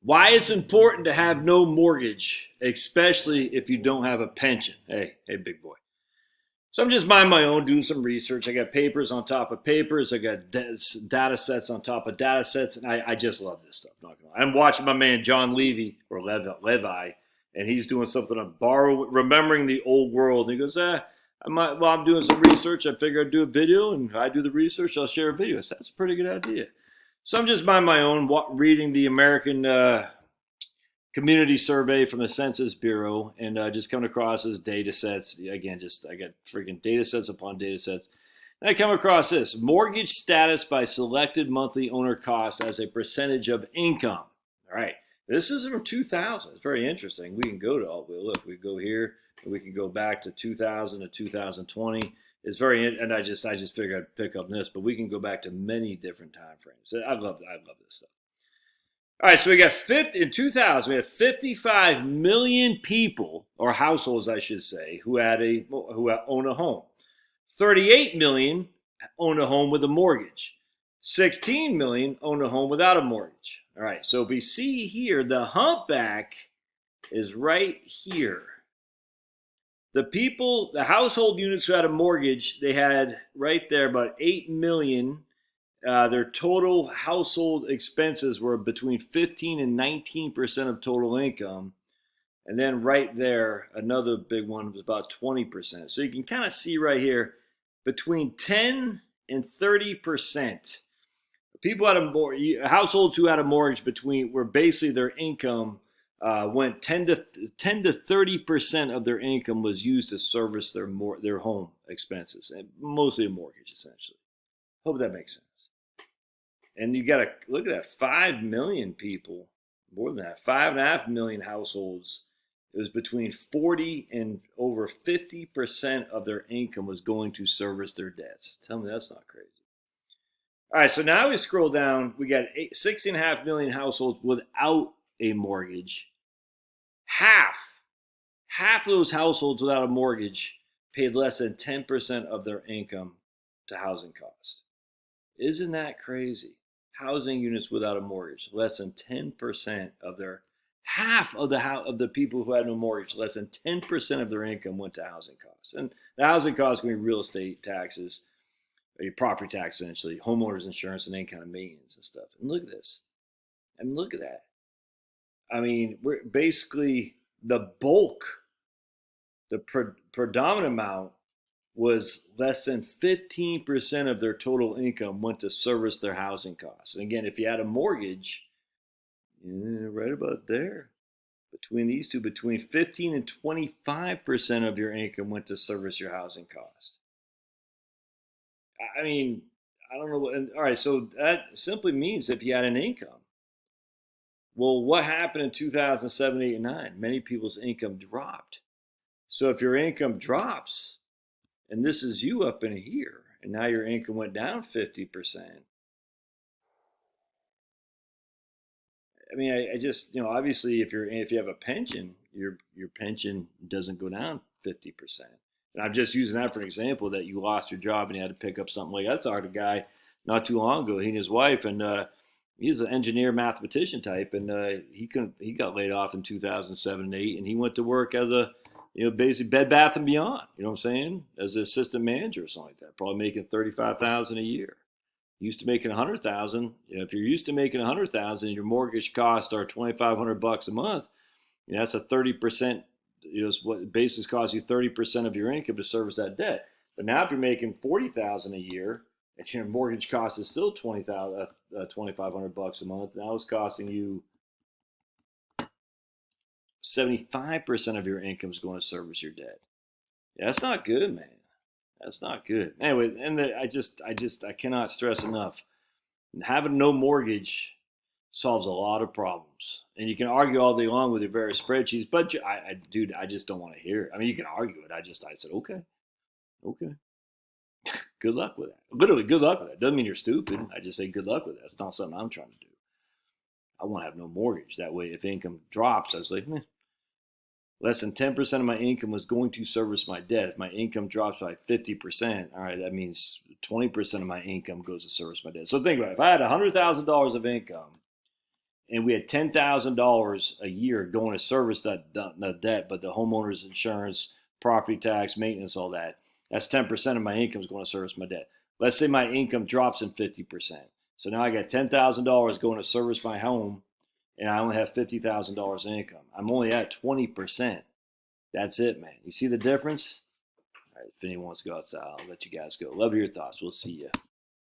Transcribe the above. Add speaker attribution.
Speaker 1: Why it's important to have no mortgage, especially if you don't have a pension. Hey, big boy. So I'm just minding my own, doing some research. I got papers on top of papers. I got data sets on top of data sets, and I just love this stuff. Not gonna lie. I'm watching my man John Levy or Levi, and he's doing something on remembering the old world. And he goes, I'm doing some research. I figure I'd do a video, and if I do the research, I'll share a video. So that's a pretty good idea. So I'm just minding my own, reading the American community survey from the Census Bureau, and just coming across this data sets. Again, I got freaking data sets upon data sets. And I come across this: mortgage status by selected monthly owner costs as a percentage of income. All right, this is from 2000. It's very interesting. We can go to look. We go here, and we can go back to 2000 to 2020. It's very, and I just figured I'd pick up this, but we can go back to many different time frames. I love this stuff. All right, so we got in 2000, we had 55 million people, or households, I should say, who own a home. 38 million own a home with a mortgage. 16 million own a home without a mortgage. All right, so if we see here, the humpback is right here. The household units who had a mortgage, they had right there about 8 million. Their total household expenses were between 15 and 19% of total income. And then right there, another big one was about 20%. So you can kind of see right here, between 10 and 30%. Households who had a mortgage were basically their income went 10 to 30% of their income was used to service their home expenses, and mostly a mortgage, essentially. Hope that makes sense. And you got to look at that: 5 million people, more than that, 5.5 million households. It was between 40 and over 50% of their income was going to service their debts. Tell me that's not crazy. All right, so now we scroll down. We got 6.5 million households without a mortgage. Half of those households without a mortgage paid less than 10% of their income to housing costs. Isn't that crazy? Housing units without a mortgage, less than 10% of half of the people who had no mortgage, less than 10% of their income went to housing costs. And the housing costs can be real estate taxes, your property tax essentially, homeowners insurance, and any kind of maintenance and stuff. And look at this. I mean, look at that. I mean, we're basically the bulk, the predominant amount was less than 15% of their total income went to service their housing costs. And again, if you had a mortgage, right about there, between these two, between 15 and 25% of your income went to service your housing cost. I mean, I don't know what, all right, so that simply means if you had an income. Well, what happened in 2007, 8, and 9? Many people's income dropped. So if your income drops, and this is you up in here, and now your income went down 50%. I mean, I just, obviously if you have a pension, your pension doesn't go down 50%. And I'm just using that for an example, that you lost your job and you had to pick up something like that. I talked to a guy not too long ago, he and his wife, and he's an engineer mathematician type, and he got laid off in 2007 and 8, and he went to work as a basically Bed Bath and Beyond, you know what I'm saying, as an assistant manager or something like that, probably making $35,000 a year. Used to making $100,000. If you're used to making $100,000 and your mortgage costs are $2,500 a month, that's a 30%. What basis costs you 30% of your income to service that debt. But now if you're making $40,000 a year and your mortgage cost is still $2,500 a month, now it's costing you 75% of your income is going to service your debt. Yeah, that's not good, man. That's not good. Anyway, and I cannot stress enough. Having no mortgage solves a lot of problems. And you can argue all day long with your various spreadsheets, but I just don't want to hear it. I mean, you can argue it. I said, okay. Good luck with that. Literally, good luck with that. Doesn't mean you're stupid. I just say good luck with that. It's not something I'm trying to do. I want to have no mortgage. That way, if income drops, I was like, less than 10% of my income was going to service my debt. If my income drops by 50%, all right, that means 20% of my income goes to service my debt. So think about it. If I had $100,000 of income and we had $10,000 a year going to service that debt, but the homeowner's insurance, property tax, maintenance, all that. That's 10% of my income is going to service my debt. Let's say my income drops in 50%. So now I got $10,000 going to service my home, and I only have $50,000 in income. I'm only at 20%. That's it, man. You see the difference? All right, if anyone wants to go outside, I'll let you guys go. Love your thoughts. We'll see you.